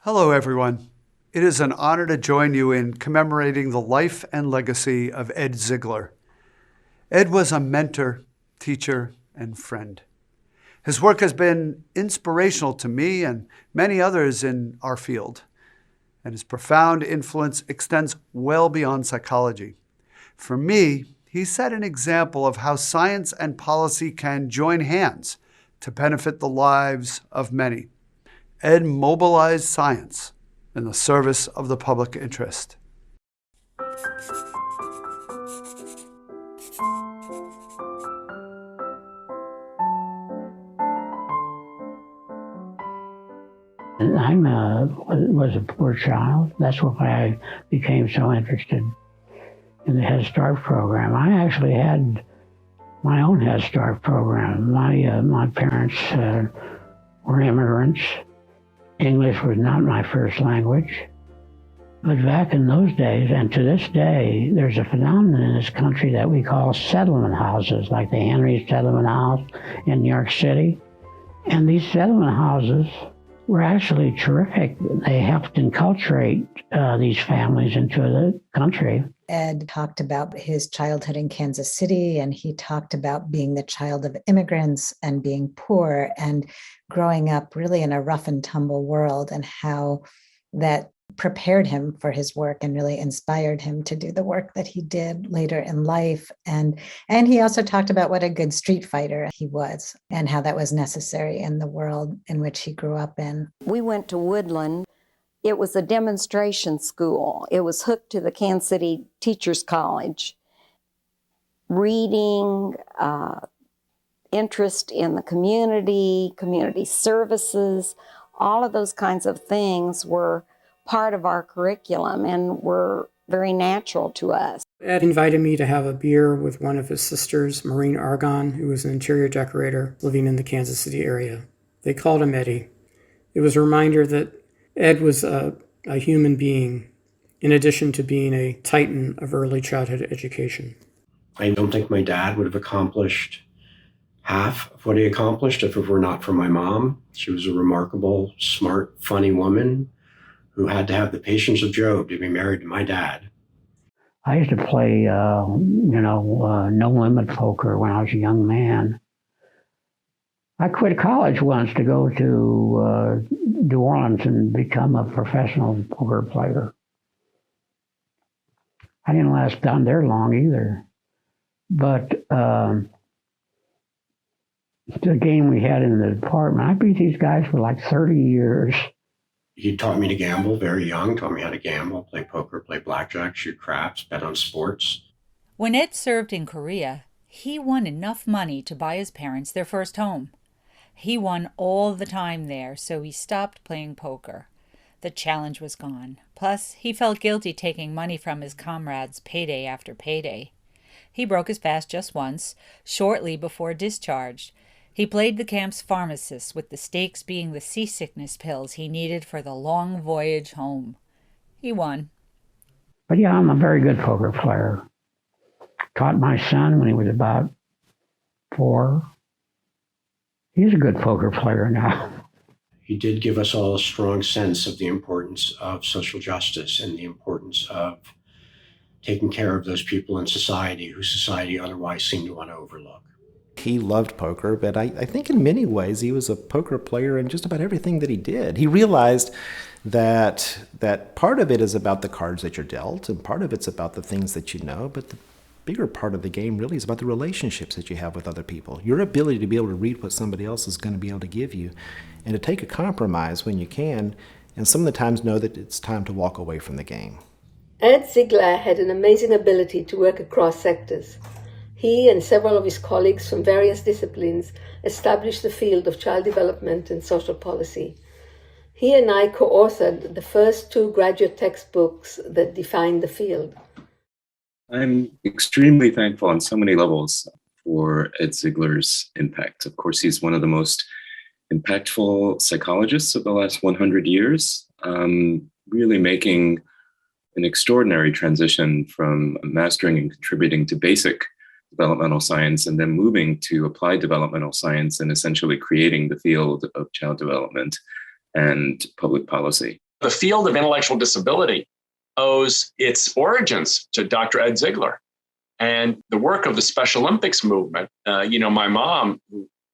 Hello, everyone. It is an honor to join you in commemorating the life and legacy of Ed Ziggler. Ed was a mentor, teacher, and friend. His work has been inspirational to me and many others in our field, and his profound influence extends well beyond psychology. For me, he set an example of how science and policy can join hands to benefit the lives of many. Ed mobilized science in the service of the public interest. Was a poor child. That's why I became so interested in the Head Start program. I actually had my own Head Start program. My parents were immigrants. English was not my first language. But back in those days, and to this day, there's a phenomenon in this country that we call settlement houses, like the Henry Settlement House in New York City. And these settlement houses were actually terrific. They helped enculturate these families into the country. Ed talked about his childhood in Kansas City, and he talked about being the child of immigrants and being poor and growing up really in a rough and tumble world, and how that prepared him for his work and really inspired him to do the work that he did later in life. And he also talked about what a good street fighter he was and how that was necessary in the world in which he grew up in. We went to Woodland. It was a demonstration school. It was hooked to the Kansas City Teachers College. Reading, interest in the community services, all of those kinds of things were part of our curriculum and were very natural to us. Ed invited me to have a beer with one of his sisters, Maureen Argon, who was an interior decorator living in the Kansas City area. They called him Eddie. It was a reminder that Ed was a human being, in addition to being a titan of early childhood education. I don't think my dad would have accomplished half of what he accomplished if it were not for my mom. She was a remarkable, smart, funny woman who had to have the patience of Job to be married to my dad. I used to play, no-limit poker when I was a young man. I quit college once to go to New Orleans and become a professional poker player. I didn't last down there long either. But the game we had in the department, I beat these guys for like 30 years. He taught me to gamble very young, taught me how to gamble, play poker, play blackjack, shoot craps, bet on sports. When Ed served in Korea, he won enough money to buy his parents their first home. He won all the time there, so he stopped playing poker. The challenge was gone. Plus, he felt guilty taking money from his comrades payday after payday. He broke his fast just once, shortly before discharge. He played the camp's pharmacist, with the stakes being the seasickness pills he needed for the long voyage home. He won. But yeah, I'm a very good poker player. Taught my son when he was about 4. He's a good poker player now. He did give us all a strong sense of the importance of social justice and the importance of taking care of those people in society who society otherwise seemed to want to overlook. He loved poker, but I think in many ways he was a poker player in just about everything that he did. He realized that part of it is about the cards that you're dealt, and part of it's about the things that you know, but the bigger part of the game really is about the relationships that you have with other people. Your ability to be able to read what somebody else is going to be able to give you, and to take a compromise when you can, and some of the times know that it's time to walk away from the game. Ed Ziggler had an amazing ability to work across sectors. He and several of his colleagues from various disciplines established the field of child development and social policy. He and I co-authored the first 2 graduate textbooks that defined the field. I'm extremely thankful on so many levels for Ed Ziggler's impact. Of course, he's one of the most impactful psychologists of the last 100 years, really making an extraordinary transition from mastering and contributing to basic developmental science and then moving to applied developmental science and essentially creating the field of child development and public policy. The field of intellectual disability owes its origins to Dr. Ed Ziggler and the work of the Special Olympics movement. My mom,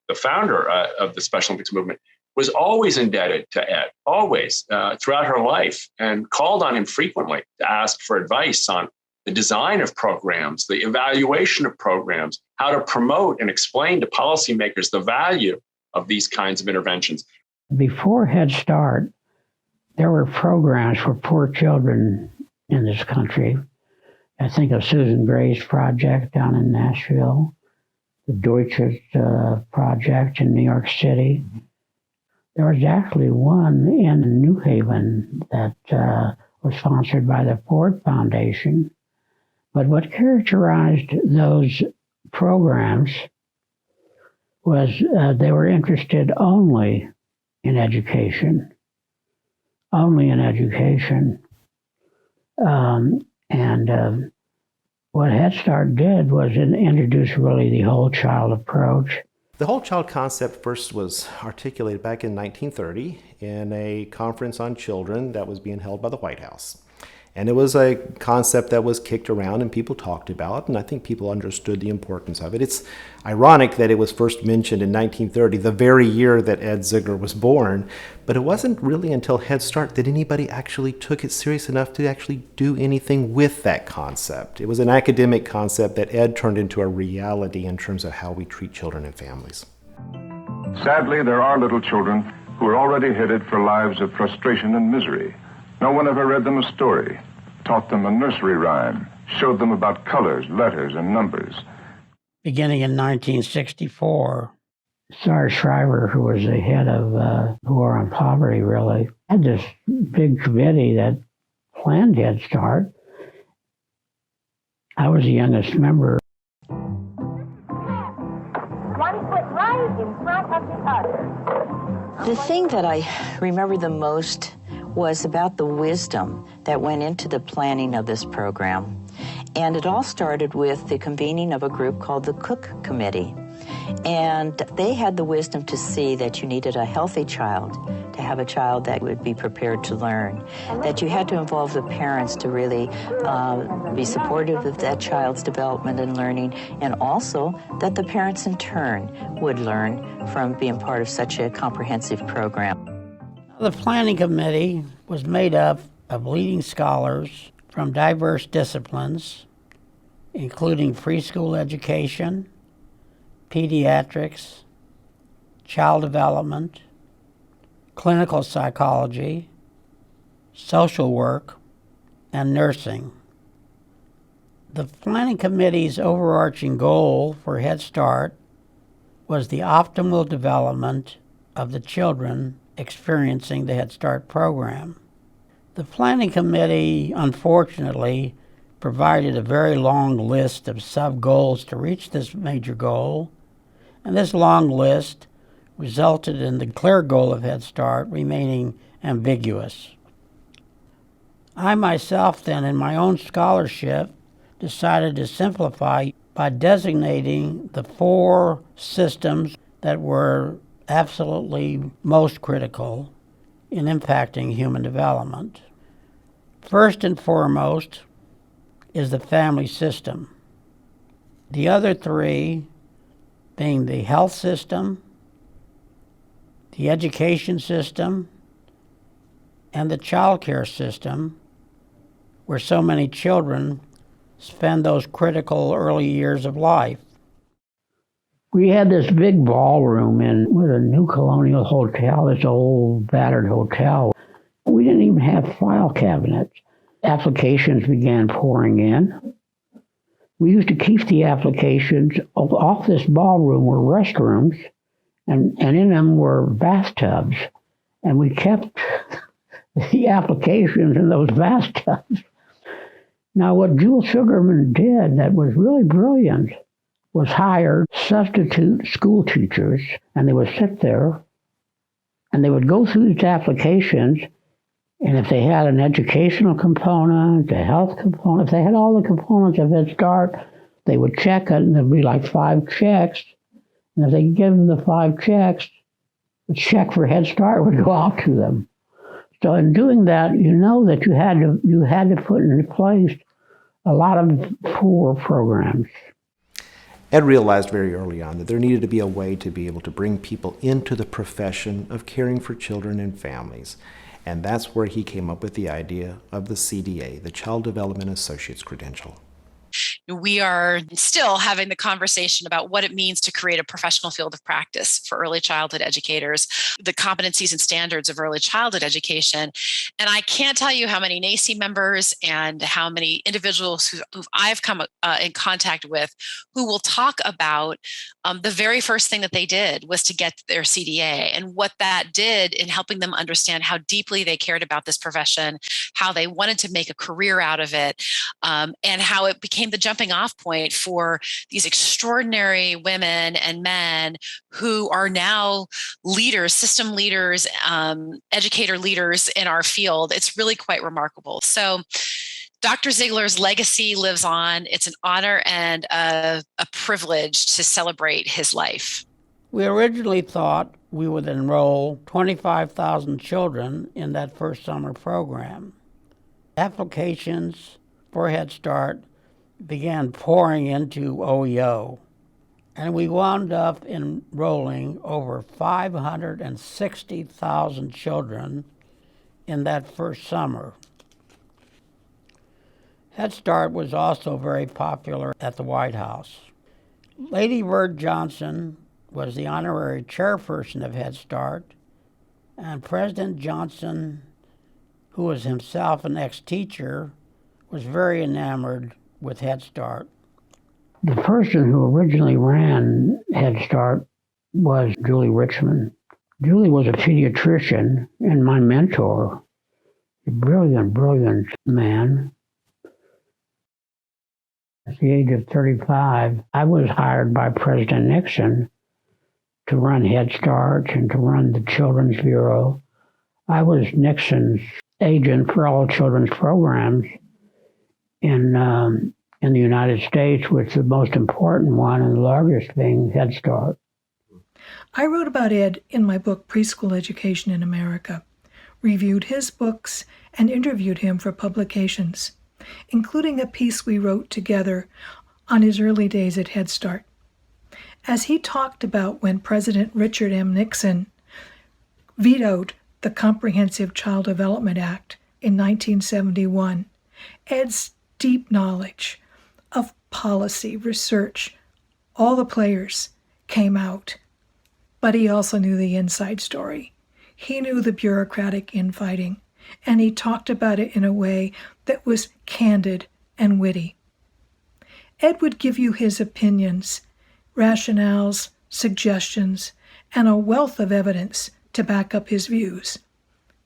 the founder of the Special Olympics movement, was always indebted to Ed, always, throughout her life, and called on him frequently to ask for advice on the design of programs, the evaluation of programs, how to promote and explain to policymakers the value of these kinds of interventions. Before Head Start, there were programs for poor children in this country. I think of Susan Gray's project down in Nashville, the Deutsche project in New York City. There was actually one in New Haven that was sponsored by the Ford Foundation. But what characterized those programs was they were interested only in education. Only in education. What Head Start did was introduce really the whole child approach. The whole child concept first was articulated back in 1930 in a conference on children that was being held by the White House. And it was a concept that was kicked around and people talked about, and I think people understood the importance of it. It's ironic that it was first mentioned in 1930, the very year that Ed Ziggler was born, but it wasn't really until Head Start that anybody actually took it serious enough to actually do anything with that concept. It was an academic concept that Ed turned into a reality in terms of how we treat children and families. Sadly, there are little children who are already headed for lives of frustration and misery. No one ever read them a story, taught them a nursery rhyme, showed them about colors, letters, and numbers. Beginning in 1964, Sarah Shriver, who was the head of War on Poverty, really, had this big committee that planned Head Start. I was the youngest member. One foot right in front of the other. The thing that I remember the most was about the wisdom that went into the planning of this program. And it all started with the convening of a group called the Cook Committee. And they had the wisdom to see that you needed a healthy child, to have a child that would be prepared to learn, that you had to involve the parents to really be supportive of that child's development and learning, and also that the parents in turn would learn from being part of such a comprehensive program. The planning committee was made up of leading scholars from diverse disciplines, including preschool education, pediatrics, child development, clinical psychology, social work, and nursing. The planning committee's overarching goal for Head Start was the optimal development of the children experiencing the Head Start program. The planning committee, unfortunately, provided a very long list of sub-goals to reach this major goal, and this long list resulted in the clear goal of Head Start remaining ambiguous. I myself then, in my own scholarship, decided to simplify by designating the 4 systems that were absolutely most critical in impacting human development. First and foremost is the family system. The other 3 being the health system, the education system, and the child care system, where so many children spend those critical early years of life. We had this big ballroom with a new colonial hotel, this old battered hotel. We didn't even have file cabinets. Applications began pouring in. We used to keep the applications off this ballroom were restrooms, and in them were bathtubs. And we kept the applications in those bathtubs. Now, what Jules Sugarman did that was really brilliant was hire substitute school teachers, and they would sit there, and they would go through these applications, and if they had an educational component, a health component, if they had all the components of Head Start, they would check it, and there'd be like 5 checks. And if they give them the 5 checks, the check for Head Start would go out to them. So in doing that, you know that you had to put in place a lot of poor programs. Ed realized very early on that there needed to be a way to be able to bring people into the profession of caring for children and families. And that's where he came up with the idea of the CDA, the Child Development Associate's Credential. We are still having the conversation about what it means to create a professional field of practice for early childhood educators, the competencies and standards of early childhood education. And I can't tell you how many NACE members and how many individuals who I've come in contact with who will talk about the very first thing that they did was to get their CDA and what that did in helping them understand how deeply they cared about this profession, how they wanted to make a career out of it, and how it became the jumping off point for these extraordinary women and men who are now leaders, system leaders, educator leaders in our field. It's really quite remarkable. So Dr. Ziggler's legacy lives on. It's an honor and a privilege to celebrate his life. We originally thought we would enroll 25,000 children in that first summer program. Applications for Head Start began pouring into OEO, and we wound up enrolling over 560,000 children in that first summer. Head Start was also very popular at the White House. Lady Bird Johnson was the honorary chairperson of Head Start, and President Johnson, who was himself an ex-teacher, was very enamored with Head Start. The person who originally ran Head Start was Julie Richmond. Julie was a pediatrician and my mentor, a brilliant man. At the age of 35, I was hired by President Nixon to run Head Start and to run the Children's Bureau. I was Nixon's agent for all children's programs in the United States, with the most important one and the largest being Head Start. I wrote about Ed in my book, Preschool Education in America, reviewed his books, and interviewed him for publications, including a piece we wrote together on his early days at Head Start. As he talked about when President Richard M. Nixon vetoed the Comprehensive Child Development Act in 1971, Ed's deep knowledge of policy, research, all the players came out. But he also knew the inside story. He knew the bureaucratic infighting, and he talked about it in a way that was candid and witty. Ed would give you his opinions, rationales, suggestions, and a wealth of evidence to back up his views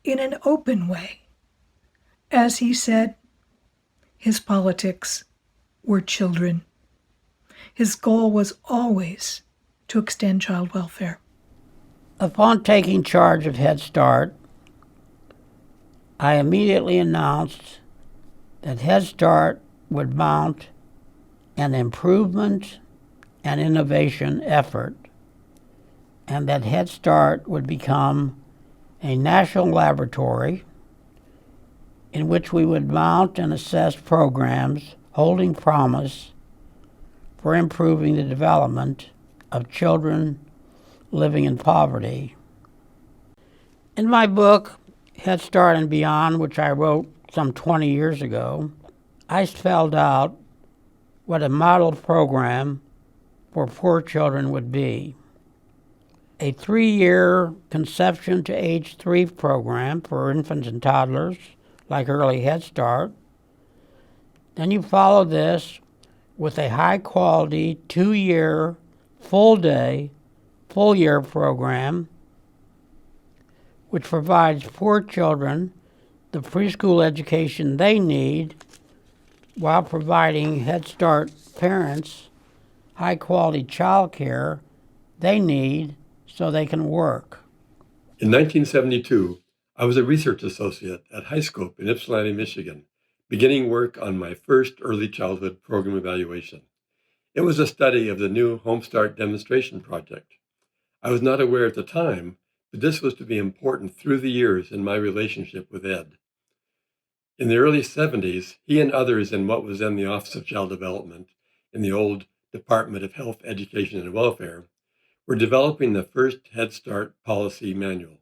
in an open way. As he said, his politics were children. His goal was always to extend child welfare. Upon taking charge of Head Start, I immediately announced that Head Start would mount an improvement and innovation effort, and that Head Start would become a national laboratory in which we would mount and assess programs holding promise for improving the development of children living in poverty. In my book, Head Start and Beyond, which I wrote some 20 years ago, I spelled out what a model program for poor children would be. A 3-year conception to age 3 program for infants and toddlers, like early Head Start. Then you follow this with a high-quality 2-year, full-day, full-year program which provides poor children the preschool education they need while providing Head Start parents high-quality child care they need so they can work. In 1972, I was a research associate at HighScope in Ypsilanti, Michigan, beginning work on my first early childhood program evaluation. It was a study of the new Home Start demonstration project. I was not aware at the time but this was to be important through the years in my relationship with Ed. In the early 70s, he and others in what was then the Office of Child Development in the old Department of Health, Education, and Welfare were developing the first Head Start policy manual.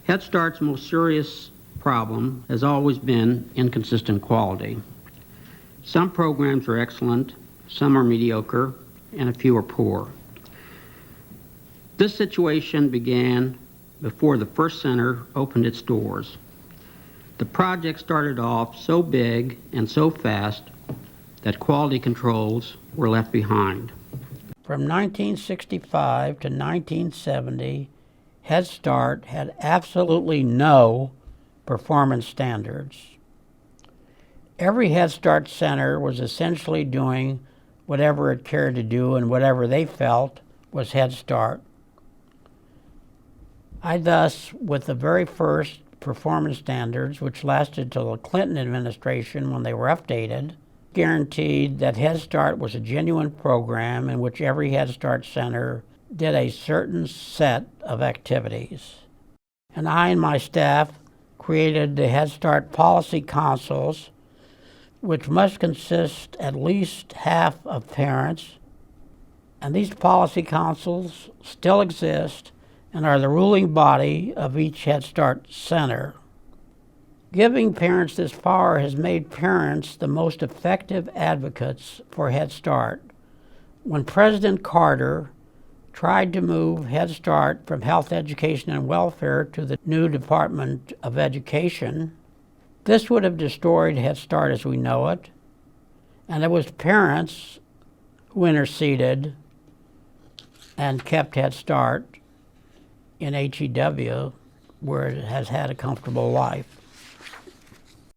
Head Start's most serious problem has always been inconsistent quality. Some programs are excellent, some are mediocre, and a few are poor. This situation began before the first center opened its doors. The project started off so big and so fast that quality controls were left behind. From 1965 to 1970, Head Start had absolutely no performance standards. Every Head Start center was essentially doing whatever it cared to do and whatever they felt was Head Start. I thus, with the very first performance standards, which lasted till the Clinton administration when they were updated, guaranteed that Head Start was a genuine program in which every Head Start center did a certain set of activities. And I and my staff created the Head Start policy councils, which must consist at least half of parents. And these policy councils still exist and are the ruling body of each Head Start center. Giving parents this power has made parents the most effective advocates for Head Start. When President Carter tried to move Head Start from Health, Education, and Welfare to the new Department of Education, this would have destroyed Head Start as we know it, and it was parents who interceded and kept Head Start in HEW, where it has had a comfortable life.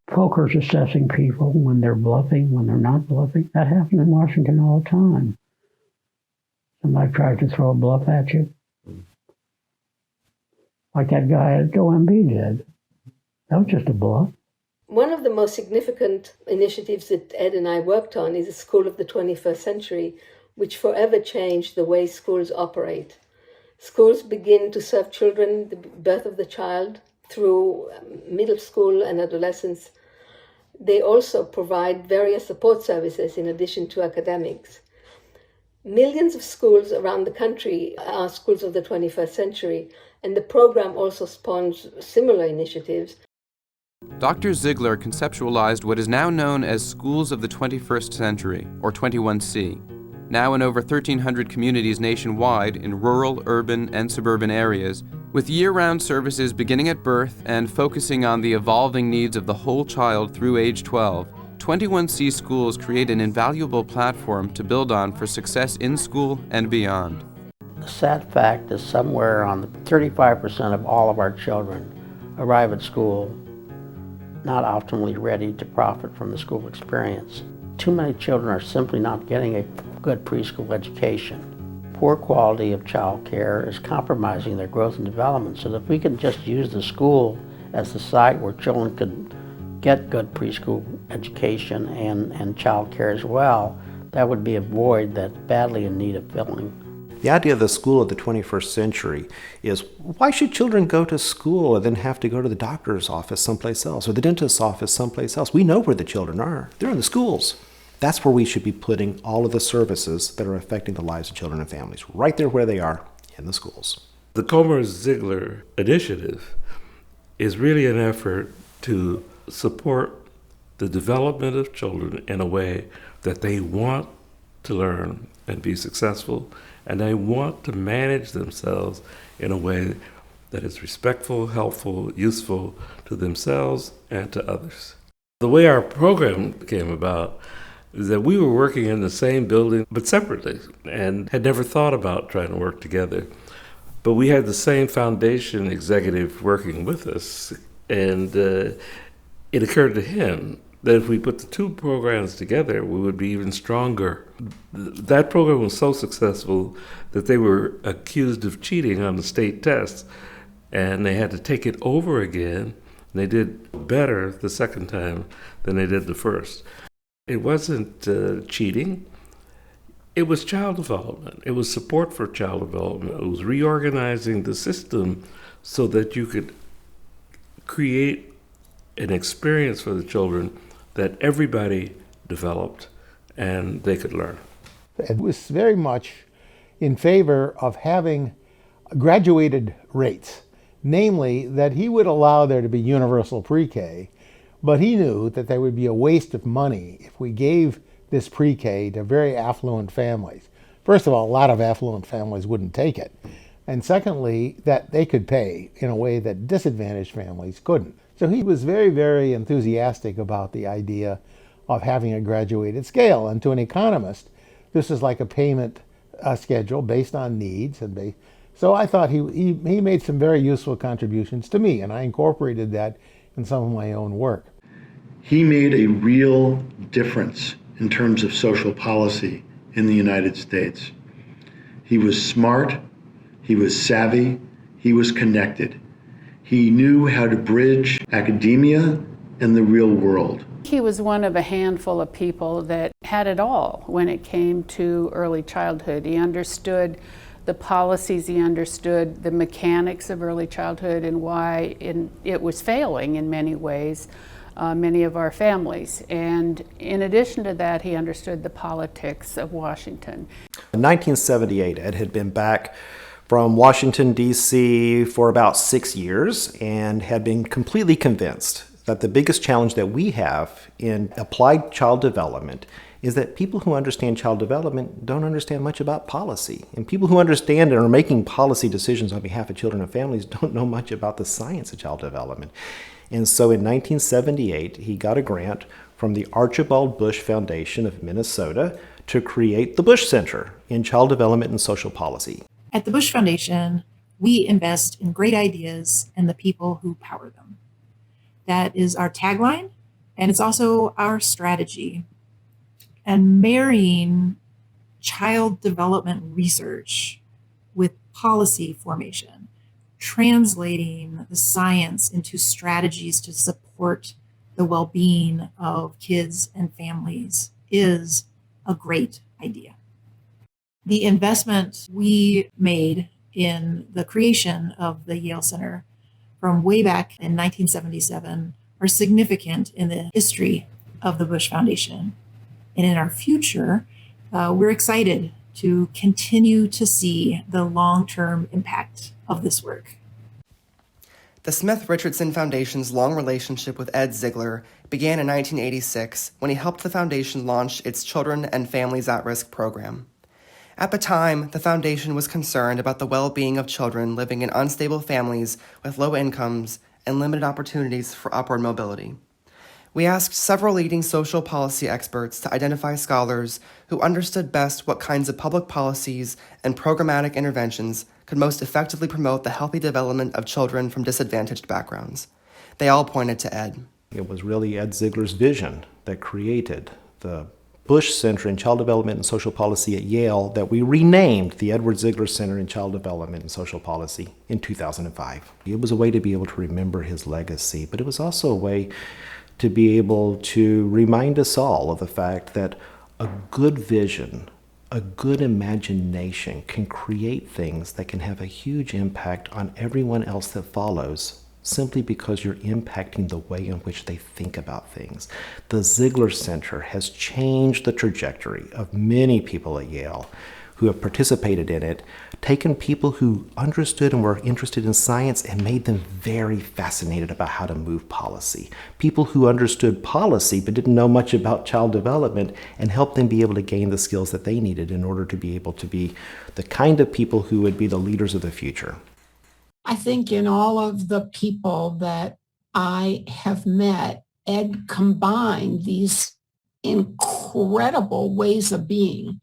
Poker's assessing people when they're bluffing, when they're not bluffing. That happens in Washington all the time. Somebody tries to throw a bluff at you, like that guy at OMB did. That was just a bluff. One of the most significant initiatives that Ed and I worked on is the School of the 21st Century, which forever changed the way schools operate. Schools begin to serve children, the birth of the child, through middle school and adolescence. They also provide various support services in addition to academics. Millions of schools around the country are schools of the 21st century, and the program also spawns similar initiatives. Dr. Ziggler conceptualized what is now known as Schools of the 21st Century, or 21C, now in over 1,300 communities nationwide in rural, urban, and suburban areas, with year-round services beginning at birth and focusing on the evolving needs of the whole child through age 12. 21C schools create an invaluable platform to build on for success in school and beyond. The sad fact is somewhere on 35% of all of our children arrive at school not optimally ready to profit from the school experience. Too many children are simply not getting a good preschool education. Poor quality of child care is compromising their growth and development, so that if we can just use the school as the site where children could get good preschool education and child care as well, that would be a void that's badly in need of filling. The idea of the school of the 21st century is, why should children go to school and then have to go to the doctor's office someplace else or the dentist's office someplace else? We know where the children are. They're in the schools. That's where we should be putting all of the services that are affecting the lives of children and families, right there where they are, in the schools. The Comer-Ziggler initiative is really an effort to support the development of children in a way that they want to learn and be successful, and they want to manage themselves in a way that is respectful, helpful, useful to themselves and to others. The way our program came about is that we were working in the same building but separately and had never thought about trying to work together. But we had the same foundation executive working with us, and it occurred to him that if we put the two programs together, we would be even stronger. That program was so successful that they were accused of cheating on the state tests, and they had to take it over again. And they did better the second time than they did the first. It wasn't cheating. It was child development. It was support for child development. It was reorganizing the system so that you could create an experience for the children that everybody developed and they could learn. It was very much in favor of having graduated rates, namely that he would allow there to be universal pre-K, but he knew that there would be a waste of money if we gave this pre-K to very affluent families. First of all, a lot of affluent families wouldn't take it. And secondly, that they could pay in a way that disadvantaged families couldn't. So he was very, very enthusiastic about the idea of having a graduated scale. And to an economist, this is like a payment schedule based on needs. So I thought he made some very useful contributions to me, and I incorporated that in some of my own work. He made a real difference in terms of social policy in the United States. He was smart, he was savvy, he was connected. He knew how to bridge academia and the real world. He was one of a handful of people that had it all when it came to early childhood. He understood the policies, he understood the mechanics of early childhood and why it was failing in many ways, many of our families. And in addition to that, he understood the politics of Washington. In 1978, Ed had been back from Washington, D.C. for about 6 years and had been completely convinced that the biggest challenge that we have in applied child development is that people who understand child development don't understand much about policy. And people who understand and are making policy decisions on behalf of children and families don't know much about the science of child development. And so in 1978, he got a grant from the Archibald Bush Foundation of Minnesota to create the Bush Center in Child Development and Social Policy. At the Bush Foundation, we invest in great ideas and the people who power them. That is our tagline, and it's also our strategy. And marrying child development research with policy formation, translating the science into strategies to support the well-being of kids and families is a great idea. The investment we made in the creation of the Yale Center from way back in 1977 are significant in the history of the Bush Foundation. And in our future, we're excited to continue to see the long-term impact of this work. The Smith-Richardson Foundation's long relationship with Ed Ziggler began in 1986 when he helped the foundation launch its Children and Families at Risk program. At the time, the foundation was concerned about the well-being of children living in unstable families with low incomes and limited opportunities for upward mobility. We asked several leading social policy experts to identify scholars who understood best what kinds of public policies and programmatic interventions could most effectively promote the healthy development of children from disadvantaged backgrounds. They all pointed to Ed. It was really Ed Ziggler's vision that created the Bush Center in Child Development and Social Policy at Yale that we renamed the Edward Ziggler Center in Child Development and Social Policy in 2005. It was a way to be able to remember his legacy, but it was also a way to be able to remind us all of the fact that a good vision, a good imagination can create things that can have a huge impact on everyone else that follows, simply because you're impacting the way in which they think about things. The Ziggler Center has changed the trajectory of many people at Yale who have participated in it, taken people who understood and were interested in science and made them very fascinated about how to move policy. People who understood policy but didn't know much about child development and helped them be able to gain the skills that they needed in order to be able to be the kind of people who would be the leaders of the future. I think in all of the people that I have met, Ed combined these incredible ways of being.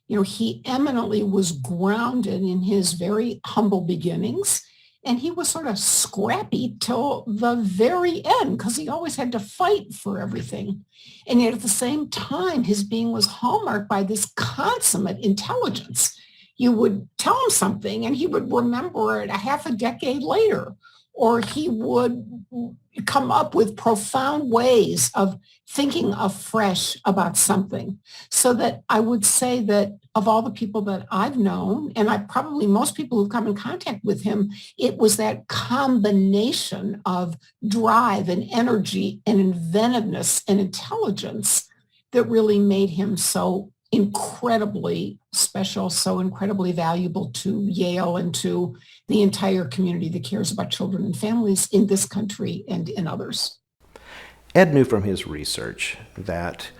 You know, he eminently was grounded in his very humble beginnings, and he was sort of scrappy till the very end because he always had to fight for everything. And yet at the same time, his being was hallmarked by this consummate intelligence. You would tell him something and he would remember it a half a decade later, or he would come up with profound ways of thinking afresh about something. So that I would say that of all the people that I've known, and probably most people who've come in contact with him, it was that combination of drive and energy and inventiveness and intelligence that really made him so incredibly special, so incredibly valuable to Yale and to the entire community that cares about children and families in this country and in others. Ed knew from his research that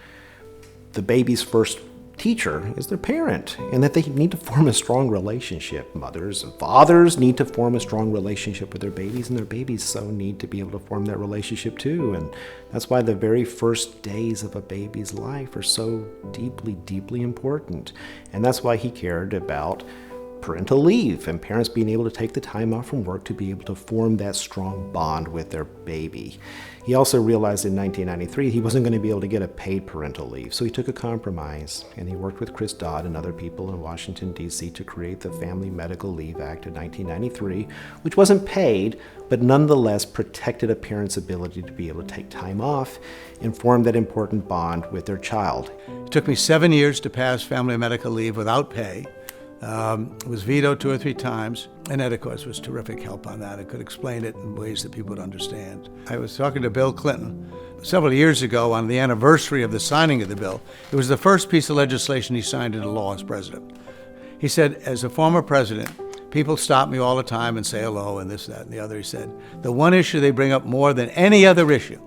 the baby's first teacher is their parent, and that they need to form a strong relationship. Mothers and fathers need to form a strong relationship with their babies, and their babies so need to be able to form that relationship too. And that's why the very first days of a baby's life are so deeply, deeply important. And that's why he cared about parental leave and parents being able to take the time off from work to be able to form that strong bond with their baby. He also realized in 1993 he wasn't going to be able to get a paid parental leave, so he took a compromise, and he worked with Chris Dodd and other people in Washington, D.C. to create the Family Medical Leave Act of 1993, which wasn't paid, but nonetheless protected a parent's ability to be able to take time off and form that important bond with their child. It took me 7 years to pass family medical leave without pay. It was vetoed 2 or 3 times, and Ed, of course, was terrific help on that. I could explain it in ways that people would understand. I was talking to Bill Clinton several years ago on the anniversary of the signing of the bill. It was the first piece of legislation he signed into law as president. He said, as a former president, people stop me all the time and say hello and this, that, and the other. He said, the one issue they bring up more than any other issue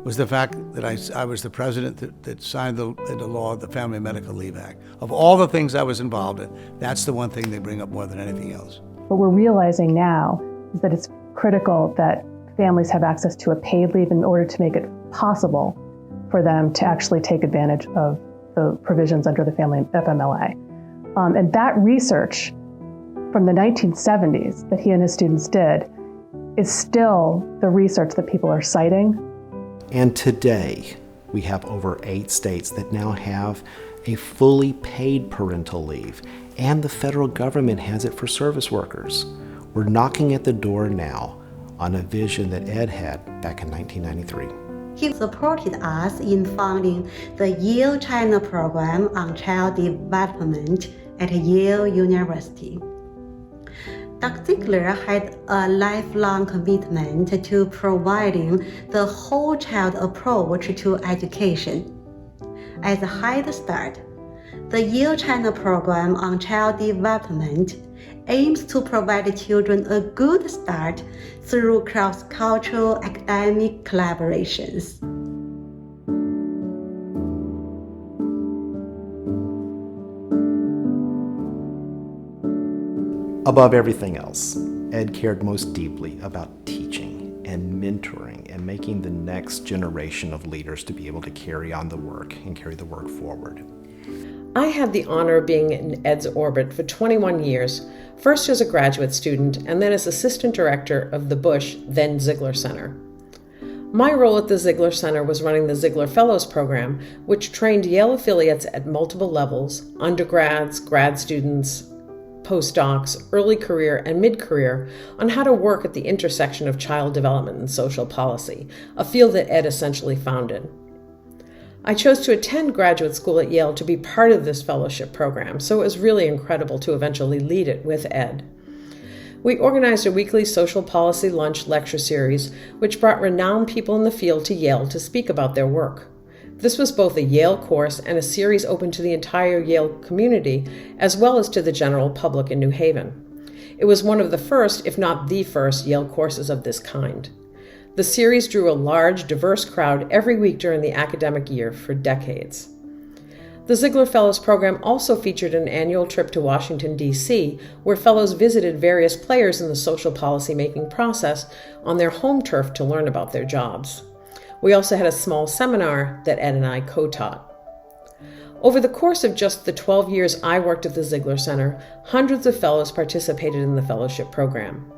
was the fact that I was the president that signed into law the Family Medical Leave Act. Of all the things I was involved in, that's the one thing they bring up more than anything else. What we're realizing now is that it's critical that families have access to a paid leave in order to make it possible for them to actually take advantage of the provisions under the Family FMLA. And that research from the 1970s that he and his students did is still the research that people are citing. And today, we have over 8 states that now have a fully paid parental leave, and the federal government has it for service workers. We're knocking at the door now on a vision that Ed had back in 1993. He supported us in founding the Yale China Program on Child Development at Yale University. Dr. Ziggler had a lifelong commitment to providing the whole child approach to education. As a head start, the Yale China Program on Child Development aims to provide children a good start through cross-cultural academic collaborations. Above everything else, Ed cared most deeply about teaching and mentoring and making the next generation of leaders to be able to carry on the work and carry the work forward. I had the honor of being in Ed's orbit for 21 years, first as a graduate student and then as assistant director of the Bush, then Zigler Center. My role at the Ziggler Center was running the Ziggler Fellows Program, which trained Yale affiliates at multiple levels, undergrads, grad students, postdocs, early career, and mid-career on how to work at the intersection of child development and social policy, a field that Ed essentially founded. I chose to attend graduate school at Yale to be part of this fellowship program, so it was really incredible to eventually lead it with Ed. We organized a weekly social policy lunch lecture series, which brought renowned people in the field to Yale to speak about their work. This was both a Yale course and a series open to the entire Yale community, as well as to the general public in New Haven. It was one of the first, if not the first, Yale courses of this kind. The series drew a large, diverse crowd every week during the academic year for decades. The Ziggler Fellows Program also featured an annual trip to Washington, D.C., where fellows visited various players in the social policy-making process on their home turf to learn about their jobs. We also had a small seminar that Ed and I co-taught. Over the course of just the 12 years I worked at the Ziggler Center, hundreds of fellows participated in the fellowship program.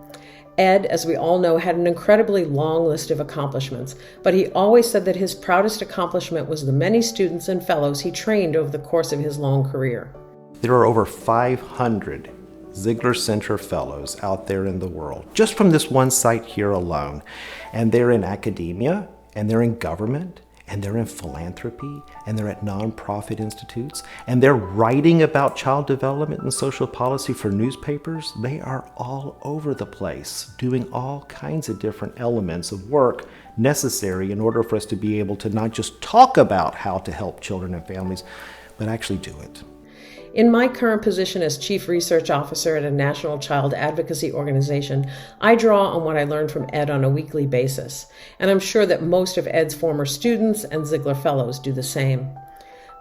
Ed, as we all know, had an incredibly long list of accomplishments, but he always said that his proudest accomplishment was the many students and fellows he trained over the course of his long career. There are over 500 Ziggler Center Fellows out there in the world, just from this one site here alone. And they're in academia, and they're in government, and they're in philanthropy, and they're at nonprofit institutes, and they're writing about child development and social policy for newspapers. They are all over the place, doing all kinds of different elements of work necessary in order for us to be able to not just talk about how to help children and families, but actually do it. In my current position as Chief Research Officer at a national child advocacy organization, I draw on what I learned from Ed on a weekly basis, and I'm sure that most of Ed's former students and Ziggler Fellows do the same.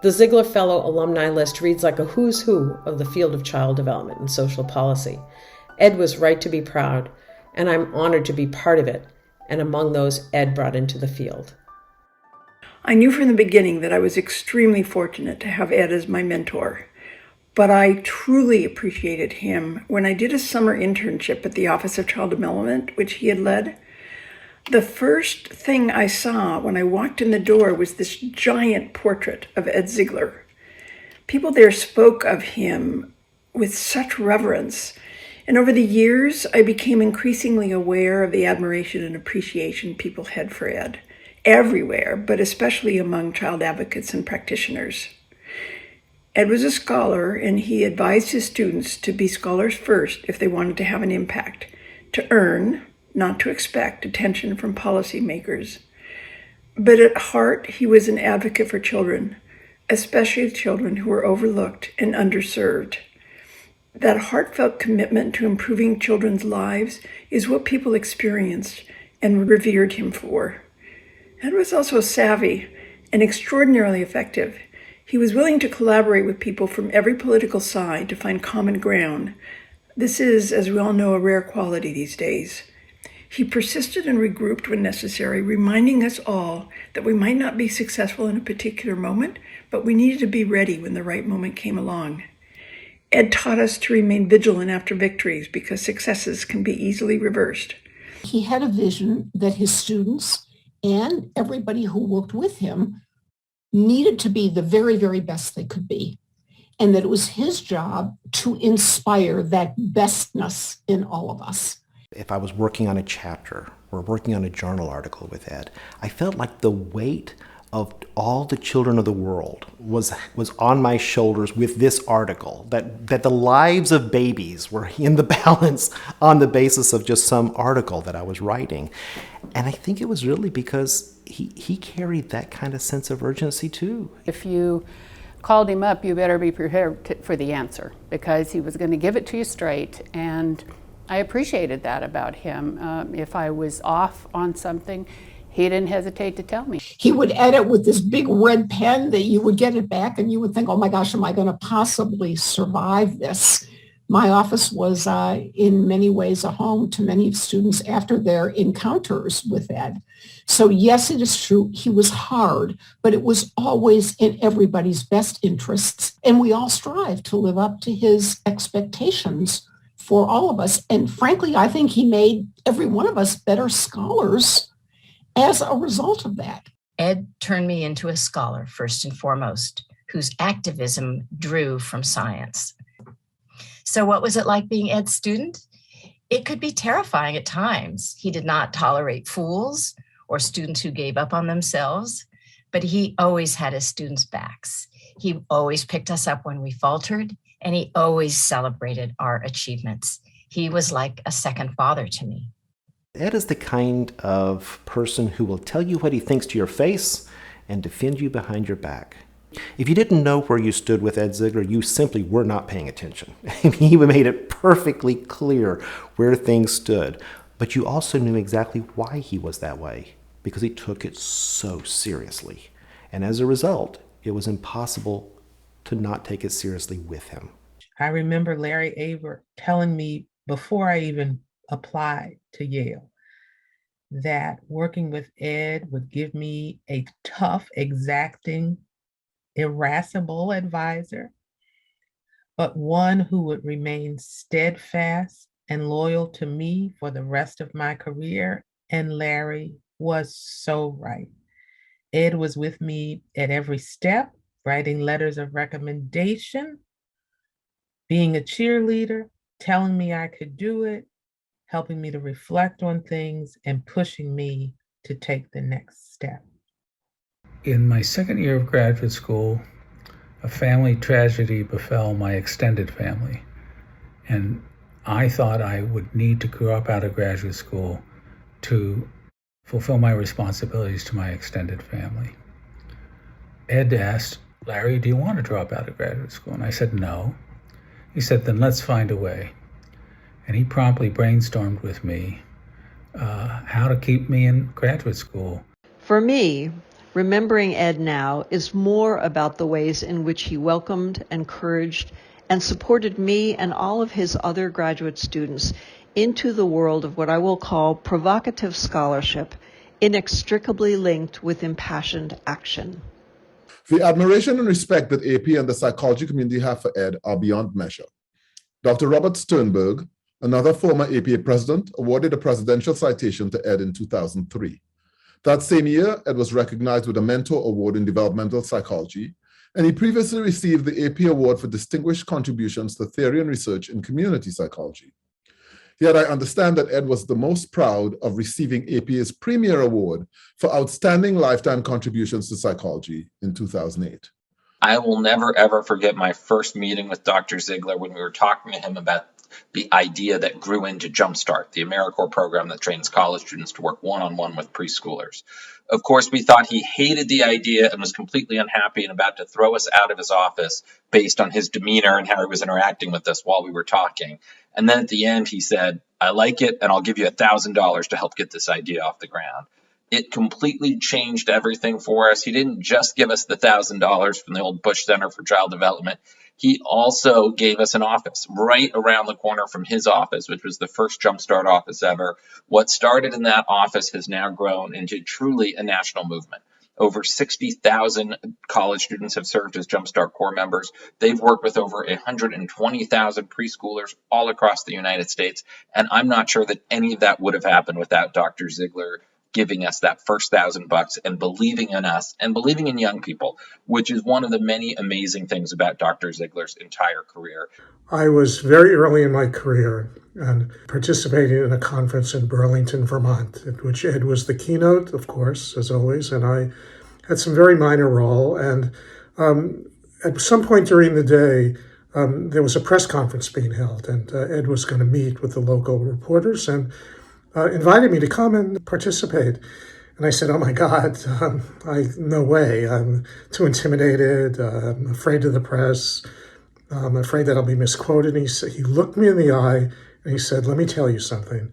The Ziggler Fellow alumni list reads like a who's who of the field of child development and social policy. Ed was right to be proud, and I'm honored to be part of it, and among those Ed brought into the field. I knew from the beginning that I was extremely fortunate to have Ed as my mentor. But I truly appreciated him when I did a summer internship at the Office of Child Development, which he had led. The first thing I saw when I walked in the door was this giant portrait of Ed Ziggler. People there spoke of him with such reverence. And over the years, I became increasingly aware of the admiration and appreciation people had for Ed, everywhere, but especially among child advocates and practitioners. Ed was a scholar, and he advised his students to be scholars first if they wanted to have an impact, to earn, not to expect, attention from policymakers. But at heart, he was an advocate for children, especially children who were overlooked and underserved. That heartfelt commitment to improving children's lives is what people experienced and revered him for. Ed was also savvy and extraordinarily effective. He was willing to collaborate with people from every political side to find common ground. This is, as we all know, a rare quality these days. He persisted and regrouped when necessary, reminding us all that we might not be successful in a particular moment, but we needed to be ready when the right moment came along. Ed taught us to remain vigilant after victories because successes can be easily reversed. He had a vision that his students and everybody who worked with him needed to be the very, very best they could be, and that it was his job to inspire that bestness in all of us. If I was working on a chapter or working on a journal article with Ed, I felt like the weight of all the children of the world was on my shoulders with this article, that the lives of babies were in the balance on the basis of just some article that I was writing. And I think it was really because he carried that kind of sense of urgency too. If you called him up, you better be prepared for the answer, because he was going to give it to you straight, and I appreciated that about him. If I was off on something, he didn't hesitate to tell me. He would edit with this big red pen that you would get it back and you would think, oh my gosh, am I going to possibly survive this? My office was in many ways a home to many students after their encounters with Ed. So yes, it is true, he was hard, but it was always in everybody's best interests. And we all strive to live up to his expectations for all of us. And frankly, I think he made every one of us better scholars as a result of that. Ed turned me into a scholar, first and foremost, whose activism drew from science. So what was it like being Ed's student? It could be terrifying at times. He did not tolerate fools or students who gave up on themselves, but he always had his students' backs. He always picked us up when we faltered, and he always celebrated our achievements. He was like a second father to me. Ed is the kind of person who will tell you what he thinks to your face and defend you behind your back. If you didn't know where you stood with Ed Ziggler, you simply were not paying attention. He made it perfectly clear where things stood. But you also knew exactly why he was that way, because he took it so seriously. And as a result, it was impossible to not take it seriously with him. I remember Larry Aber telling me before I even applied to Yale that working with Ed would give me a tough, exacting, irascible advisor, but one who would remain steadfast and loyal to me for the rest of my career. And Larry was so right. Ed was with me at every step, writing letters of recommendation, being a cheerleader, telling me I could do it, helping me to reflect on things, and pushing me to take the next step. In my second year of graduate school, a family tragedy befell my extended family, and I thought I would need to drop out of graduate school to fulfill my responsibilities to my extended family. Ed asked, "Larry, do you want to drop out of graduate school?" And I said, "No." He said, "Then let's find a way." And he promptly brainstormed with me how to keep me in graduate school. For me, remembering Ed now is more about the ways in which he welcomed, encouraged, and supported me and all of his other graduate students into the world of what I will call provocative scholarship, inextricably linked with impassioned action. The admiration and respect that AP and the psychology community have for Ed are beyond measure. Dr. Robert Sternberg, another former APA president, awarded a presidential citation to Ed in 2003. That same year, Ed was recognized with a Mentor Award in developmental psychology, and he previously received the AP Award for distinguished contributions to theory and research in community psychology. Yet I understand that Ed was the most proud of receiving APA's Premier Award for outstanding lifetime contributions to psychology in 2008. I will never, ever forget my first meeting with Dr. Ziggler when we were talking to him about the idea that grew into Jumpstart, the AmeriCorps program that trains college students to work one-on-one with preschoolers. Of course, we thought he hated the idea and was completely unhappy and about to throw us out of his office based on his demeanor and how he was interacting with us while we were talking. And then at the end, he said, "I like it, and I'll give you $1,000 to help get this idea off the ground." It completely changed everything for us. He didn't just give us the $1,000 from the old Bush Center for Child Development. He also gave us an office right around the corner from his office, which was the first Jumpstart office ever. What started in that office has now grown into truly a national movement. Over 60,000 college students have served as Jumpstart Corps members. They've worked with over 120,000 preschoolers all across the United States. And I'm not sure that any of that would have happened without Dr. Ziggler giving us that first $1,000 and believing in us and believing in young people, which is one of the many amazing things about Dr. Ziggler's entire career. I was very early in my career and participated in a conference in Burlington, Vermont, in which Ed was the keynote, of course, as always, and I had some very minor role. And at some point during the day, there was a press conference being held, and Ed was going to meet with the local reporters and invited me to come and participate. And I said, "Oh my God, no way. I'm too intimidated. I'm afraid of the press. I'm afraid that I'll be misquoted." And he looked me in the eye and he said, "Let me tell you something.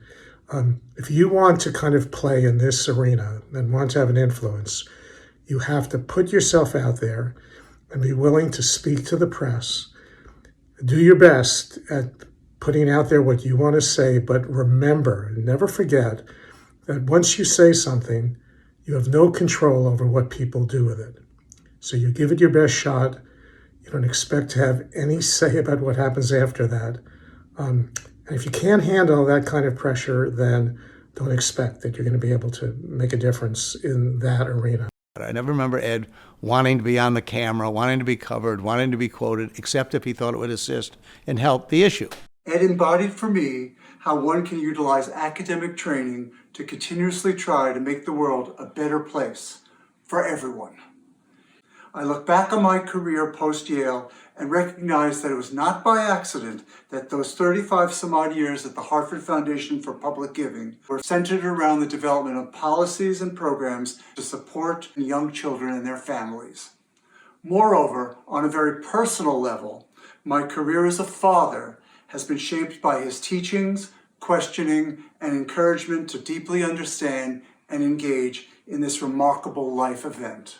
If you want to kind of play in this arena and want to have an influence, you have to put yourself out there and be willing to speak to the press. Do your best at putting out there what you want to say, but remember, never forget that once you say something, you have no control over what people do with it. So you give it your best shot. You don't expect to have any say about what happens after that. And if you can't handle that kind of pressure, then don't expect that you're going to be able to make a difference in that arena." I never remember Ed wanting to be on the camera, wanting to be covered, wanting to be quoted, except if he thought it would assist and help the issue. Ed embodied for me how one can utilize academic training to continuously try to make the world a better place for everyone. I look back on my career post-Yale and recognize that it was not by accident that those 35 some odd years at the Harvard Foundation for Public Giving were centered around the development of policies and programs to support young children and their families. Moreover, on a very personal level, my career as a father has been shaped by his teachings, questioning, and encouragement to deeply understand and engage in this remarkable life event.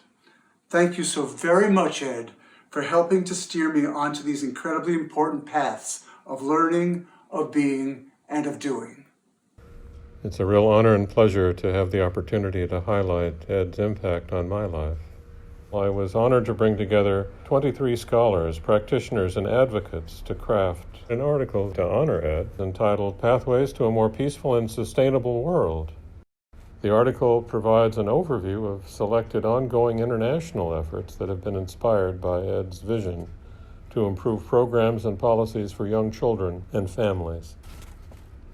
Thank you so very much, Ed, for helping to steer me onto these incredibly important paths of learning, of being, and of doing. It's a real honor and pleasure to have the opportunity to highlight Ed's impact on my life. I was honored to bring together 23 scholars, practitioners, and advocates to craft an article to honor Ed entitled "Pathways to a More Peaceful and Sustainable World." The article provides an overview of selected ongoing international efforts that have been inspired by Ed's vision to improve programs and policies for young children and families.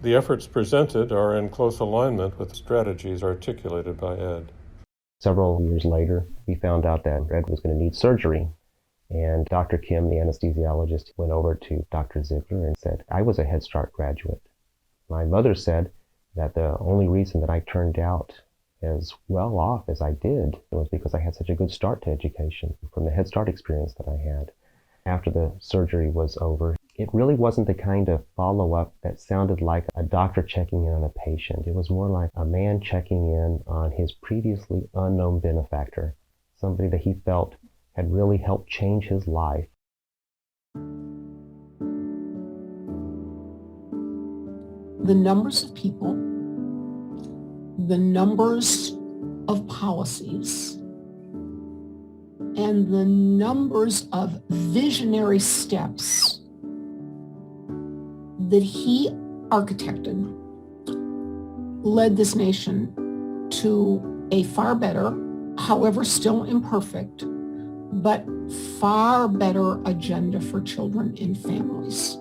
The efforts presented are in close alignment with strategies articulated by Ed. Several years later, we found out that Ed was going to need surgery. And Dr. Kim, the anesthesiologist, went over to Dr. Ziggler and said, I was a Head Start graduate. My mother said that the only reason that I turned out as well off as I did was because I had such a good start to education from the Head Start experience that I had. After the surgery was over, it really wasn't the kind of follow-up that sounded like a doctor checking in on a patient. It was more like a man checking in on his previously unknown benefactor, somebody that he felt had really helped change his life. The numbers of people, the numbers of policies, and the numbers of visionary steps that he architected led this nation to a far better, however still imperfect, but far better agenda for children and families.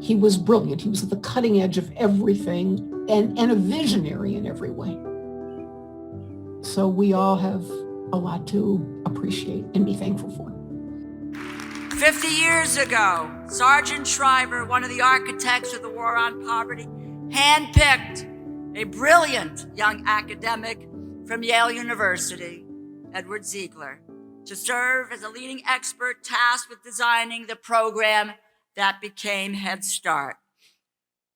He was brilliant. He was at the cutting edge of everything and a visionary in every way. So we all have a lot to appreciate and be thankful for. 50 years ago, Sergeant Shriver, one of the architects of the War on Poverty, handpicked a brilliant young academic from Yale University, Edward Zigler, to serve as a leading expert tasked with designing the program that became Head Start.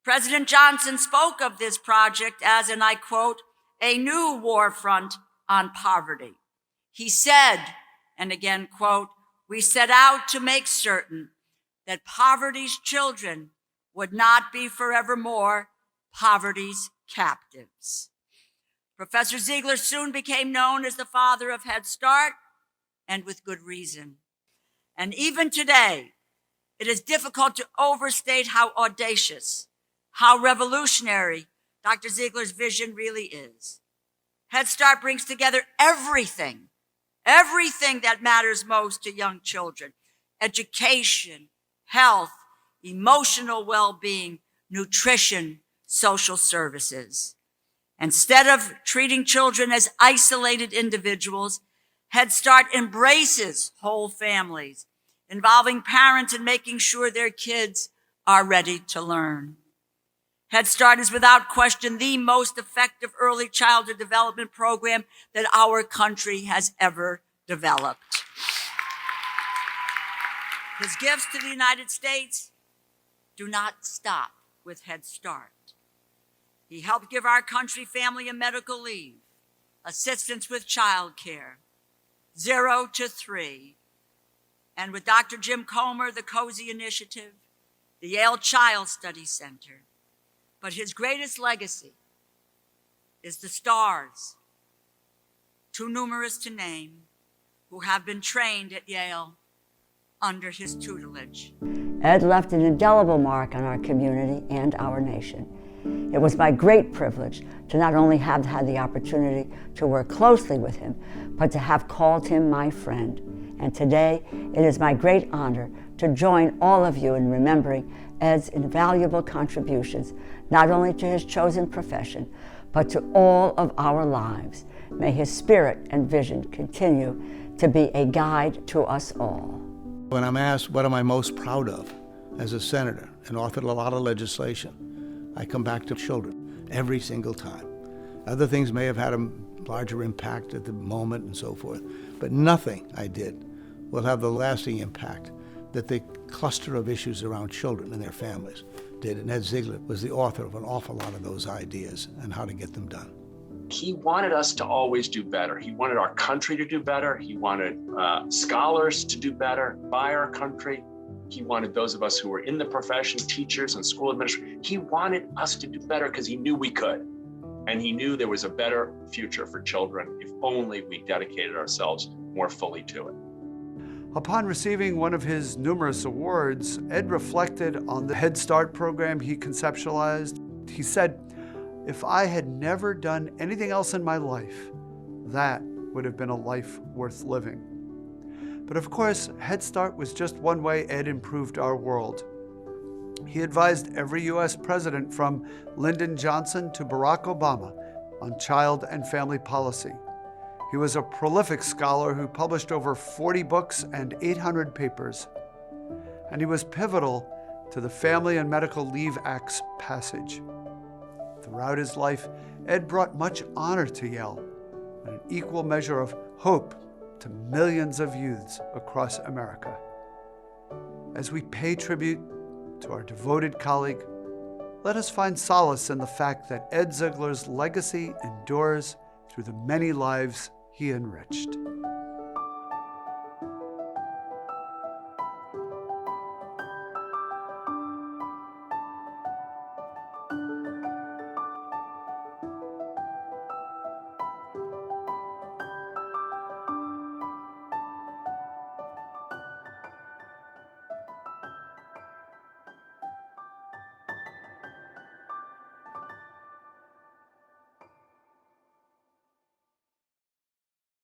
President Johnson spoke of this project as, and I quote, a new war front on poverty. He said, and again, quote, we set out to make certain that poverty's children would not be forevermore poverty's captives. Professor Ziggler soon became known as the father of Head Start, and with good reason. And even today, it is difficult to overstate how audacious, how revolutionary Dr. Ziggler's vision really is. Head Start brings together everything that matters most to young children: education, health, emotional well-being, nutrition, social services. Instead of treating children as isolated individuals, Head Start embraces whole families, involving parents in making sure their kids are ready to learn. Head Start is without question the most effective early childhood development program that our country has ever developed. His gifts to the United States do not stop with Head Start. He helped give our country family and medical leave, assistance with child care, 0 to 3, and with Dr. Jim Comer, the Cozy Initiative, the Yale Child Study Center. But his greatest legacy is the stars, too numerous to name, who have been trained at Yale under his tutelage. Ed left an indelible mark on our community and our nation. It was my great privilege to not only have had the opportunity to work closely with him, but to have called him my friend. And today, it is my great honor to join all of you in remembering Ed's invaluable contributions, not only to his chosen profession, but to all of our lives. May his spirit and vision continue to be a guide to us all. When I'm asked what am I most proud of as a senator and authored a lot of legislation, I come back to children every single time. Other things may have had a larger impact at the moment and so forth, but nothing I did will have the lasting impact that the cluster of issues around children and their families did. And Ed Ziggler was the author of an awful lot of those ideas and how to get them done. He wanted us to always do better. He wanted our country to do better. He wanted scholars to do better by our country. He wanted those of us who were in the profession, teachers and school administrators, he wanted us to do better because he knew we could. And he knew there was a better future for children if only we dedicated ourselves more fully to it. Upon receiving one of his numerous awards, Ed reflected on the Head Start program he conceptualized. He said, if I had never done anything else in my life, that would have been a life worth living. But of course, Head Start was just one way Ed improved our world. He advised every U.S. president from Lyndon Johnson to Barack Obama on child and family policy. He was a prolific scholar who published over 40 books and 800 papers. And he was pivotal to the Family and Medical Leave Act's passage. Throughout his life, Ed brought much honor to Yale and an equal measure of hope to millions of youths across America. As we pay tribute to our devoted colleague, let us find solace in the fact that Ed Ziggler's legacy endures through the many lives he enriched.